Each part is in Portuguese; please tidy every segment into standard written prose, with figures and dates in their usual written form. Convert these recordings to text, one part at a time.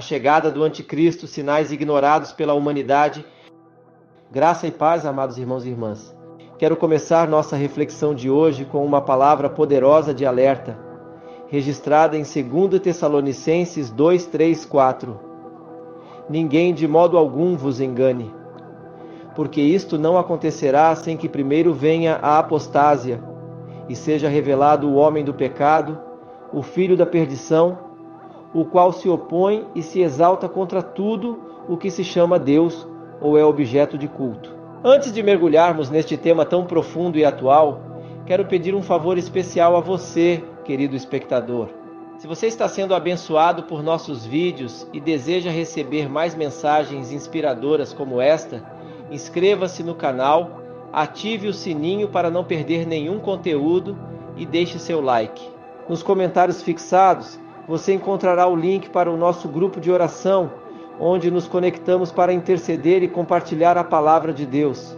a chegada do anticristo, sinais ignorados pela humanidade. Graça e paz, amados irmãos e irmãs. Quero começar nossa reflexão de hoje com uma palavra poderosa de alerta, registrada em 2 Tessalonicenses 2, 3, 4. Ninguém de modo algum vos engane, porque isto não acontecerá sem que primeiro venha a apostásia, e seja revelado o homem do pecado, o filho da perdição, o qual se opõe e se exalta contra tudo o que se chama Deus ou é objeto de culto. Antes de mergulharmos neste tema tão profundo e atual, quero pedir um favor especial a você, querido espectador. Se você está sendo abençoado por nossos vídeos e deseja receber mais mensagens inspiradoras como esta, inscreva-se no canal, ative o sininho para não perder nenhum conteúdo e deixe seu like. Nos comentários fixados, você encontrará o link para o nosso grupo de oração, onde nos conectamos para interceder e compartilhar a palavra de Deus.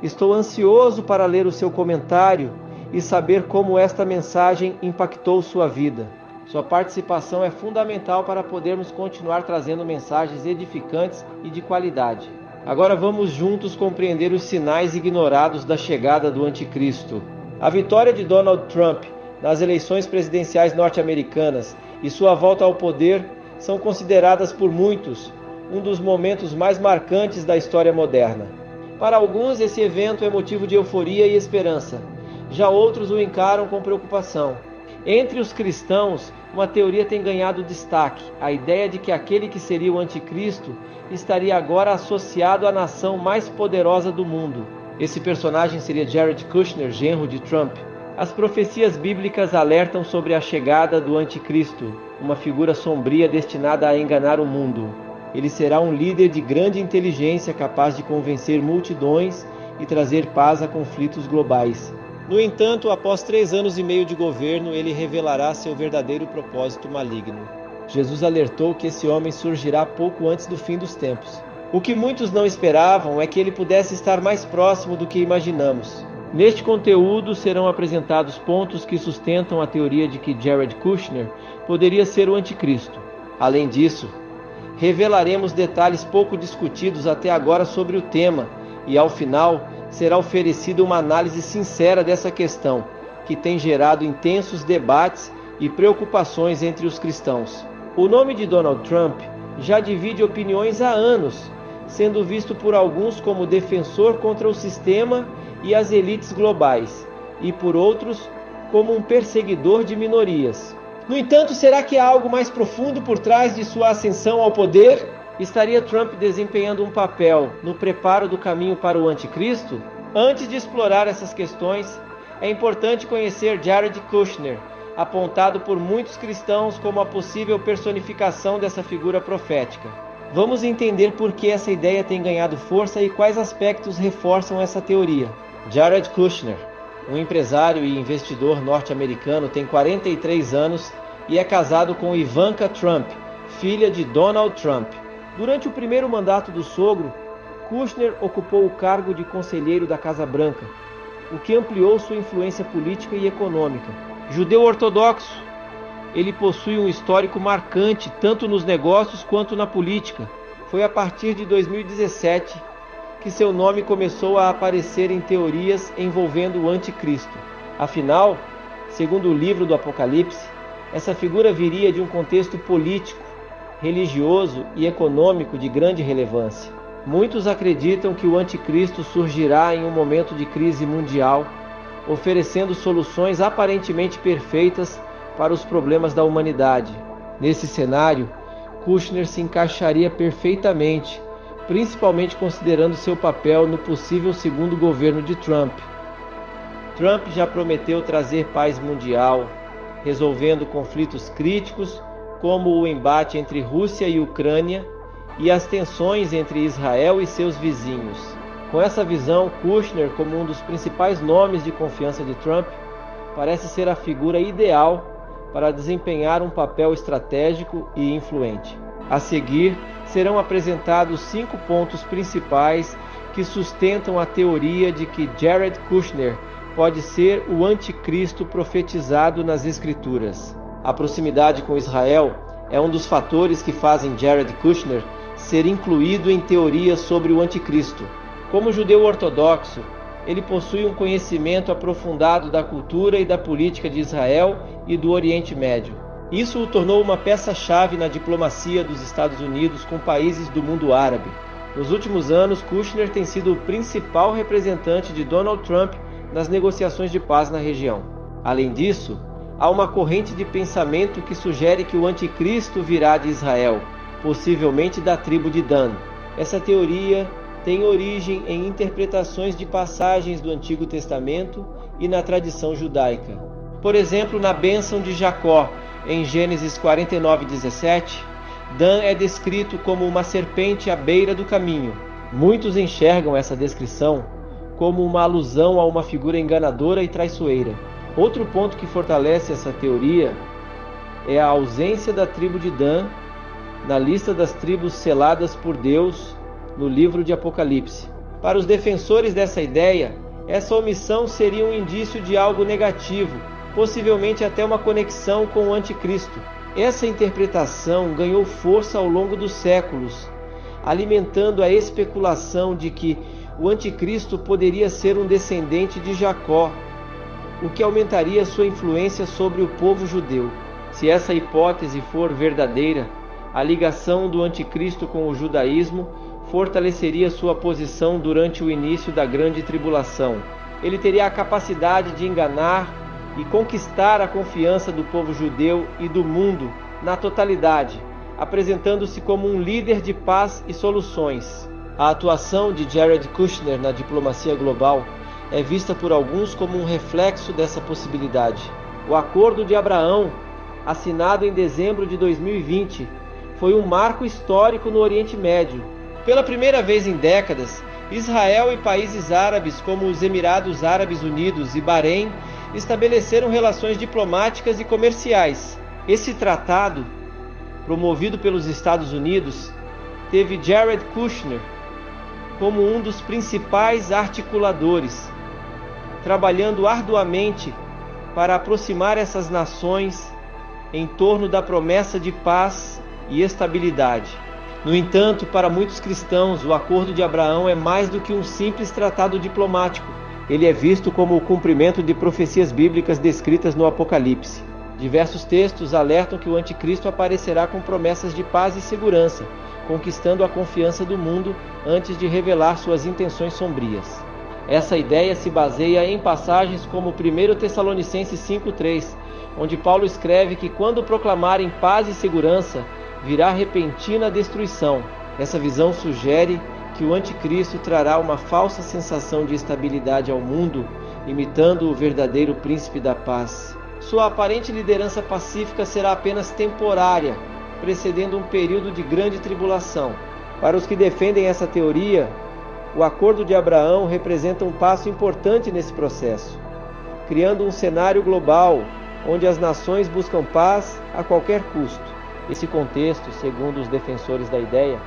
Estou ansioso para ler o seu comentário e saber como esta mensagem impactou sua vida. Sua participação é fundamental para podermos continuar trazendo mensagens edificantes e de qualidade. Agora vamos juntos compreender os sinais ignorados da chegada do anticristo. A vitória de Donald Trump nas eleições presidenciais norte-americanas e sua volta ao poder são consideradas por muitos um dos momentos mais marcantes da história moderna. Para alguns, esse evento é motivo de euforia e esperança. Já outros o encaram com preocupação. Entre os cristãos, uma teoria tem ganhado destaque: a ideia de que aquele que seria o anticristo estaria agora associado à nação mais poderosa do mundo. Esse personagem seria Jared Kushner, genro de Trump. As profecias bíblicas alertam sobre a chegada do anticristo, uma figura sombria destinada a enganar o mundo. Ele será um líder de grande inteligência capaz de convencer multidões e trazer paz a conflitos globais. No entanto, após 3 anos e meio de governo, ele revelará seu verdadeiro propósito maligno. Jesus alertou que esse homem surgirá pouco antes do fim dos tempos. O que muitos não esperavam é que ele pudesse estar mais próximo do que imaginamos. Neste conteúdo serão apresentados pontos que sustentam a teoria de que Jared Kushner poderia ser o anticristo. Além disso, revelaremos detalhes pouco discutidos até agora sobre o tema e, ao final, será oferecida uma análise sincera dessa questão, que tem gerado intensos debates e preocupações entre os cristãos. O nome de Donald Trump já divide opiniões há anos, sendo visto por alguns como defensor contra o sistema e as elites globais, e por outros como um perseguidor de minorias. No entanto, será que há algo mais profundo por trás de sua ascensão ao poder? Estaria Trump desempenhando um papel no preparo do caminho para o anticristo? Antes de explorar essas questões, é importante conhecer Jared Kushner, apontado por muitos cristãos como a possível personificação dessa figura profética. Vamos entender por que essa ideia tem ganhado força e quais aspectos reforçam essa teoria. Jared Kushner, um empresário e investidor norte-americano, tem 43 anos e é casado com Ivanka Trump, filha de Donald Trump. Durante o primeiro mandato do sogro, Kushner ocupou o cargo de conselheiro da Casa Branca, o que ampliou sua influência política e econômica. Judeu ortodoxo, ele possui um histórico marcante tanto nos negócios quanto na política. Foi a partir de 2017 que seu nome começou a aparecer em teorias envolvendo o anticristo. Afinal, segundo o livro do Apocalipse, essa figura viria de um contexto político, religioso e econômico de grande relevância. Muitos acreditam que o anticristo surgirá em um momento de crise mundial, oferecendo soluções aparentemente perfeitas para os problemas da humanidade. Nesse cenário, Kushner se encaixaria perfeitamente, principalmente considerando seu papel no possível segundo governo de Trump. Trump já prometeu trazer paz mundial, resolvendo conflitos críticos como o embate entre Rússia e Ucrânia e as tensões entre Israel e seus vizinhos. Com essa visão, Kushner, como um dos principais nomes de confiança de Trump, parece ser a figura ideal para desempenhar um papel estratégico e influente. A seguir, serão apresentados 5 pontos principais que sustentam a teoria de que Jared Kushner pode ser o anticristo profetizado nas Escrituras. A proximidade com Israel é um dos fatores que fazem Jared Kushner ser incluído em teorias sobre o anticristo. Como judeu ortodoxo, ele possui um conhecimento aprofundado da cultura e da política de Israel e do Oriente Médio. Isso o tornou uma peça-chave na diplomacia dos Estados Unidos com países do mundo árabe. Nos últimos anos, Kushner tem sido o principal representante de Donald Trump nas negociações de paz na região. Além disso, há uma corrente de pensamento que sugere que o anticristo virá de Israel, possivelmente da tribo de Dan. Essa teoria tem origem em interpretações de passagens do Antigo Testamento e na tradição judaica. Por exemplo, na bênção de Jacó, em Gênesis 49:17, Dan é descrito como uma serpente à beira do caminho. Muitos enxergam essa descrição como uma alusão a uma figura enganadora e traiçoeira. Outro ponto que fortalece essa teoria é a ausência da tribo de Dan na lista das tribos seladas por Deus no livro de Apocalipse. Para os defensores dessa ideia, essa omissão seria um indício de algo negativo, possivelmente até uma conexão com o anticristo. Essa interpretação ganhou força ao longo dos séculos, alimentando a especulação de que o anticristo poderia ser um descendente de Jacó, o que aumentaria sua influência sobre o povo judeu. Se essa hipótese for verdadeira, a ligação do anticristo com o judaísmo fortaleceria sua posição durante o início da grande tribulação. Ele teria a capacidade de enganar e conquistar a confiança do povo judeu e do mundo na totalidade, apresentando-se como um líder de paz e soluções. A atuação de Jared Kushner na diplomacia global é vista por alguns como um reflexo dessa possibilidade. O Acordo de Abraão, assinado em dezembro de 2020, foi um marco histórico no Oriente Médio. Pela primeira vez em décadas, Israel e países árabes como os Emirados Árabes Unidos e Bahrein estabeleceram relações diplomáticas e comerciais. Esse tratado, promovido pelos Estados Unidos, teve Jared Kushner como um dos principais articuladores, trabalhando arduamente para aproximar essas nações em torno da promessa de paz e estabilidade. No entanto, para muitos cristãos, o Acordo de Abraão é mais do que um simples tratado diplomático. Ele é visto como o cumprimento de profecias bíblicas descritas no Apocalipse. Diversos textos alertam que o anticristo aparecerá com promessas de paz e segurança, conquistando a confiança do mundo antes de revelar suas intenções sombrias. Essa ideia se baseia em passagens como 1 Tessalonicenses 5:3, onde Paulo escreve que quando proclamarem paz e segurança, virá repentina destruição. Essa visão sugere que o anticristo trará uma falsa sensação de estabilidade ao mundo, imitando o verdadeiro príncipe da paz. Sua aparente liderança pacífica será apenas temporária, precedendo um período de grande tribulação. Para os que defendem essa teoria, o Acordo de Abraão representa um passo importante nesse processo, criando um cenário global onde as nações buscam paz a qualquer custo. Esse contexto, segundo os defensores da ideia,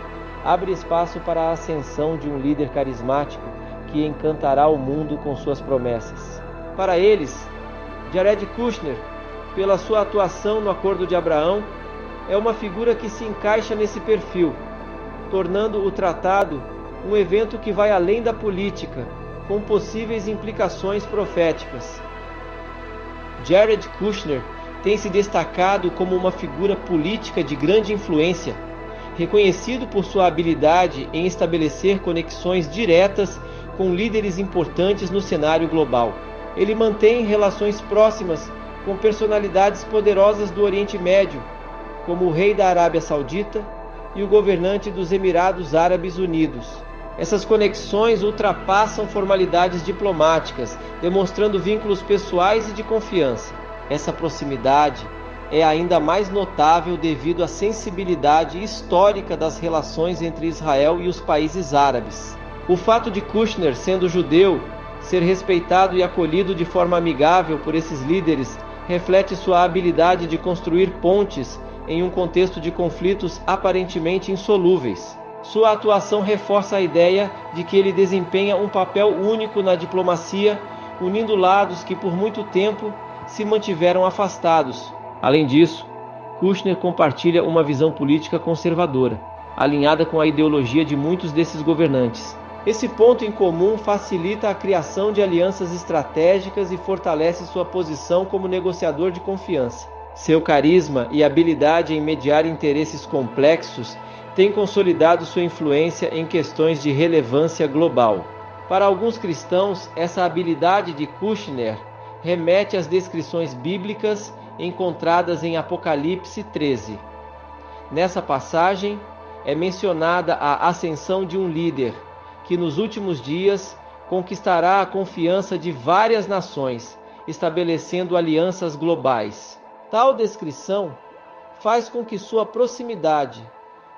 abre espaço para a ascensão de um líder carismático que encantará o mundo com suas promessas. Para eles, Jared Kushner, pela sua atuação no Acordo de Abraão, é uma figura que se encaixa nesse perfil, tornando o tratado um evento que vai além da política, com possíveis implicações proféticas. Jared Kushner tem se destacado como uma figura política de grande influência, reconhecido por sua habilidade em estabelecer conexões diretas com líderes importantes no cenário global. Ele mantém relações próximas com personalidades poderosas do Oriente Médio, como o rei da Arábia Saudita e o governante dos Emirados Árabes Unidos. Essas conexões ultrapassam formalidades diplomáticas, demonstrando vínculos pessoais e de confiança. Essa proximidade é ainda mais notável devido à sensibilidade histórica das relações entre Israel e os países árabes. O fato de Kushner, sendo judeu, ser respeitado e acolhido de forma amigável por esses líderes reflete sua habilidade de construir pontes em um contexto de conflitos aparentemente insolúveis. Sua atuação reforça a ideia de que ele desempenha um papel único na diplomacia, unindo lados que por muito tempo se mantiveram afastados. Além disso, Kushner compartilha uma visão política conservadora, alinhada com a ideologia de muitos desses governantes. Esse ponto em comum facilita a criação de alianças estratégicas e fortalece sua posição como negociador de confiança. Seu carisma e habilidade em mediar interesses complexos têm consolidado sua influência em questões de relevância global. Para alguns cristãos, essa habilidade de Kushner remete às descrições bíblicas encontradas em Apocalipse 13. Nessa passagem, é mencionada a ascensão de um líder que nos últimos dias conquistará a confiança de várias nações, estabelecendo alianças globais. Tal descrição faz com que sua proximidade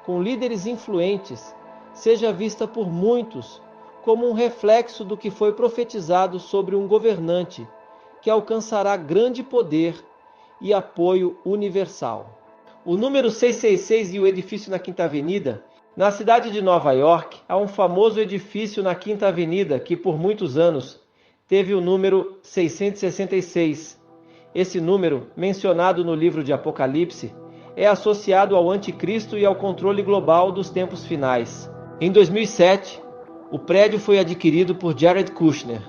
com líderes influentes seja vista por muitos como um reflexo do que foi profetizado sobre um governante que alcançará grande poder e apoio universal. O número 666 e o edifício na Quinta Avenida. Na cidade de Nova York, há um famoso edifício na Quinta Avenida que por muitos anos teve o número 666. Esse número, mencionado no livro de Apocalipse, é associado ao anticristo e ao controle global dos tempos finais. Em 2007, o prédio foi adquirido por Jared Kushner,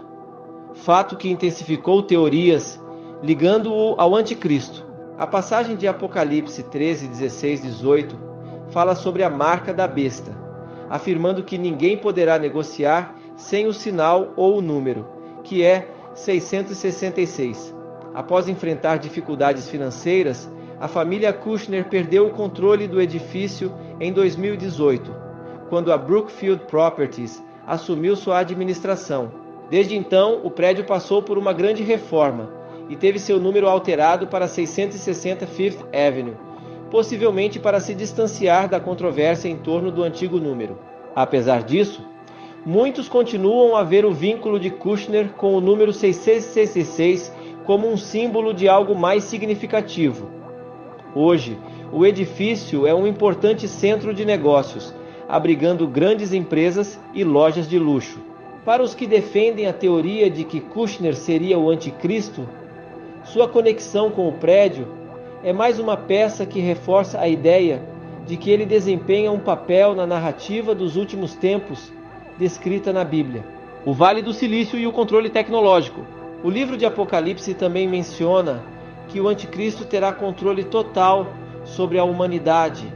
fato que intensificou teorias ligando-o ao anticristo. A passagem de Apocalipse 13, 16, 18 fala sobre a marca da besta, afirmando que ninguém poderá negociar sem o sinal ou o número, que é 666. Após enfrentar dificuldades financeiras, a família Kushner perdeu o controle do edifício em 2018, quando a Brookfield Properties assumiu sua administração. Desde então, o prédio passou por uma grande reforma e teve seu número alterado para 660 Fifth Avenue, possivelmente para se distanciar da controvérsia em torno do antigo número. Apesar disso, muitos continuam a ver o vínculo de Kushner com o número 666 como um símbolo de algo mais significativo. Hoje, o edifício é um importante centro de negócios, abrigando grandes empresas e lojas de luxo. Para os que defendem a teoria de que Kushner seria o anticristo, sua conexão com o prédio é mais uma peça que reforça a ideia de que ele desempenha um papel na narrativa dos últimos tempos descrita na Bíblia. O Vale do Silício e o controle tecnológico. O livro de Apocalipse também menciona que o anticristo terá controle total sobre a humanidade,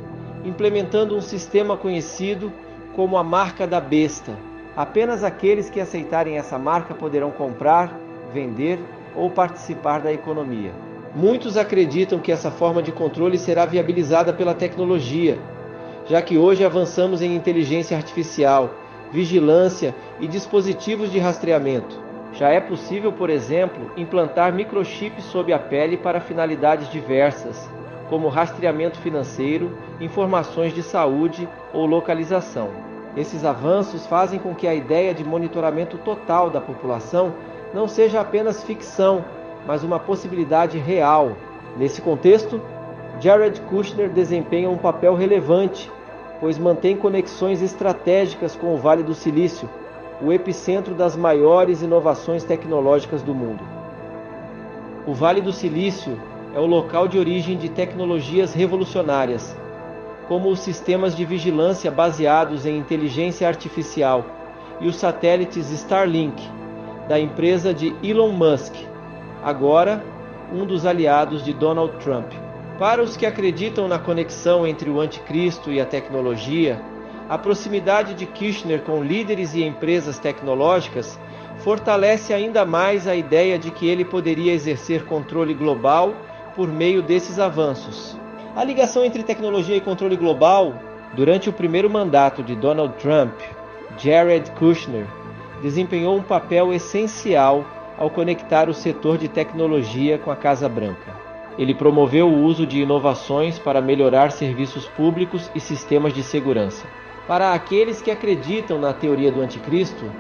implementando um sistema conhecido como a marca da besta. Apenas aqueles que aceitarem essa marca poderão comprar, vender ou participar da economia. Muitos acreditam que essa forma de controle será viabilizada pela tecnologia, já que hoje avançamos em inteligência artificial, vigilância e dispositivos de rastreamento. Já é possível, por exemplo, implantar microchips sob a pele para finalidades diversas, como rastreamento financeiro, informações de saúde ou localização. Esses avanços fazem com que a ideia de monitoramento total da população não seja apenas ficção, mas uma possibilidade real. Nesse contexto, Jared Kushner desempenha um papel relevante, pois mantém conexões estratégicas com o Vale do Silício, o epicentro das maiores inovações tecnológicas do mundo. O Vale do Silício é o local de origem de tecnologias revolucionárias, como os sistemas de vigilância baseados em inteligência artificial e os satélites Starlink, da empresa de Elon Musk, agora um dos aliados de Donald Trump. Para os que acreditam na conexão entre o anticristo e a tecnologia, a proximidade de Kushner com líderes e empresas tecnológicas fortalece ainda mais a ideia de que ele poderia exercer controle global por meio desses avanços. A ligação entre tecnologia e controle global. Durante o primeiro mandato de Donald Trump, Jared Kushner desempenhou um papel essencial ao conectar o setor de tecnologia com a Casa Branca. Ele promoveu o uso de inovações para melhorar serviços públicos e sistemas de segurança. Para aqueles que acreditam na teoria do anticristo,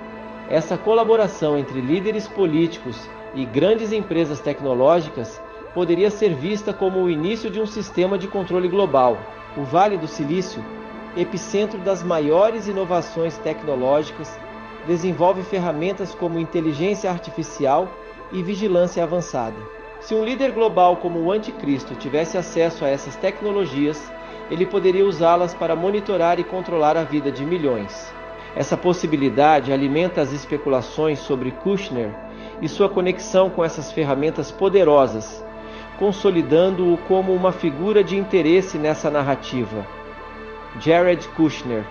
essa colaboração entre líderes políticos e grandes empresas tecnológicas poderia ser vista como o início de um sistema de controle global. O Vale do Silício, epicentro das maiores inovações tecnológicas, desenvolve ferramentas como inteligência artificial e vigilância avançada. Se um líder global como o Anticristo tivesse acesso a essas tecnologias, ele poderia usá-las para monitorar e controlar a vida de milhões. Essa possibilidade alimenta as especulações sobre Kushner e sua conexão com essas ferramentas poderosas, consolidando-o como uma figura de interesse nessa narrativa. Jared Kushner,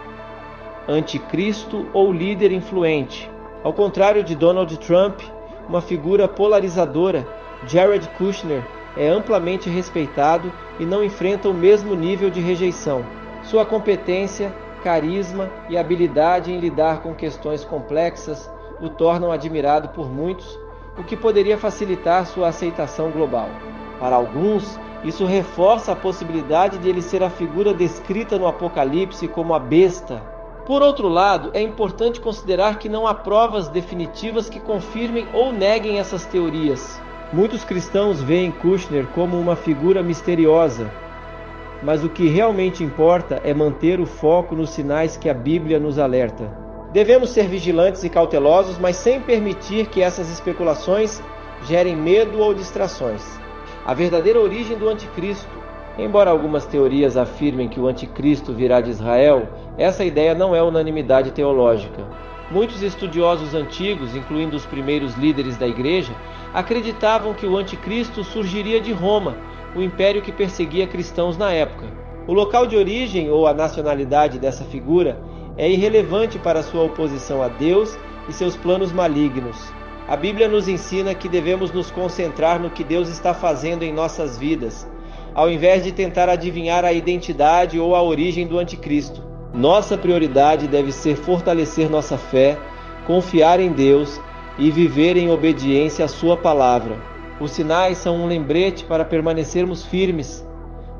anticristo ou líder influente. Ao contrário de Donald Trump, uma figura polarizadora, Jared Kushner é amplamente respeitado e não enfrenta o mesmo nível de rejeição. Sua competência, carisma e habilidade em lidar com questões complexas o tornam admirado por muitos, o que poderia facilitar sua aceitação global. Para alguns, isso reforça a possibilidade de ele ser a figura descrita no Apocalipse como a besta. Por outro lado, é importante considerar que não há provas definitivas que confirmem ou neguem essas teorias. Muitos cristãos veem Kushner como uma figura misteriosa, mas o que realmente importa é manter o foco nos sinais que a Bíblia nos alerta. Devemos ser vigilantes e cautelosos, mas sem permitir que essas especulações gerem medo ou distrações. A verdadeira origem do anticristo. Embora algumas teorias afirmem que o anticristo virá de Israel, essa ideia não é unanimidade teológica. Muitos estudiosos antigos, incluindo os primeiros líderes da igreja, acreditavam que o anticristo surgiria de Roma, o império que perseguia cristãos na época. O local de origem ou a nacionalidade dessa figura é irrelevante para sua oposição a Deus e seus planos malignos. A Bíblia nos ensina que devemos nos concentrar no que Deus está fazendo em nossas vidas, ao invés de tentar adivinhar a identidade ou a origem do anticristo. Nossa prioridade deve ser fortalecer nossa fé, confiar em Deus e viver em obediência à sua palavra. Os sinais são um lembrete para permanecermos firmes,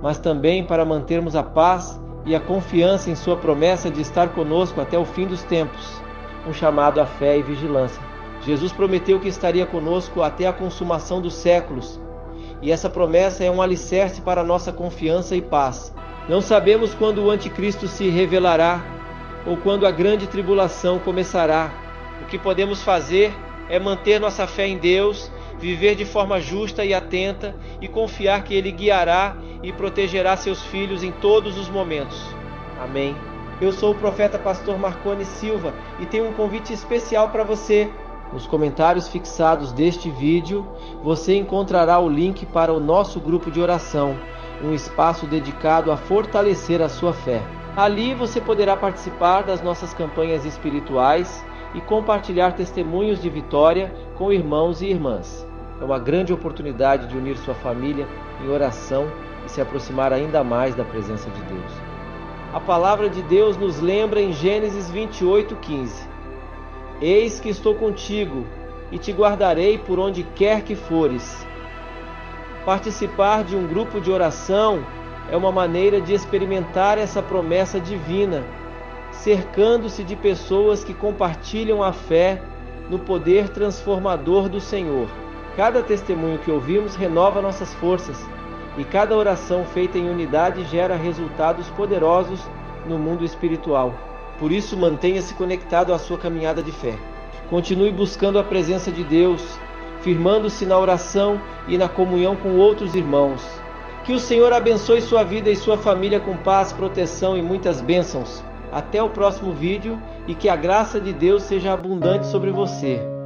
mas também para mantermos a paz e a confiança em sua promessa de estar conosco até o fim dos tempos, um chamado à fé e vigilância. Jesus prometeu que estaria conosco até a consumação dos séculos, e essa promessa é um alicerce para a nossa confiança e paz. Não sabemos quando o anticristo se revelará ou quando a grande tribulação começará. O que podemos fazer é manter nossa fé em Deus, viver de forma justa e atenta e confiar que Ele guiará e protegerá seus filhos em todos os momentos. Amém. Eu sou o profeta pastor Marconi Silva e tenho um convite especial para você. Nos comentários fixados deste vídeo, você encontrará o link para o nosso grupo de oração, um espaço dedicado a fortalecer a sua fé. Ali você poderá participar das nossas campanhas espirituais e compartilhar testemunhos de vitória com irmãos e irmãs. É uma grande oportunidade de unir sua família em oração e se aproximar ainda mais da presença de Deus. A palavra de Deus nos lembra em Gênesis 28:15: Eis que estou contigo e te guardarei por onde quer que fores. Participar de um grupo de oração é uma maneira de experimentar essa promessa divina, cercando-se de pessoas que compartilham a fé no poder transformador do Senhor. Cada testemunho que ouvimos renova nossas forças, e cada oração feita em unidade gera resultados poderosos no mundo espiritual. Por isso, mantenha-se conectado à sua caminhada de fé. Continue buscando a presença de Deus, firmando-se na oração e na comunhão com outros irmãos. Que o Senhor abençoe sua vida e sua família com paz, proteção e muitas bênçãos. Até o próximo vídeo e que a graça de Deus seja abundante sobre você.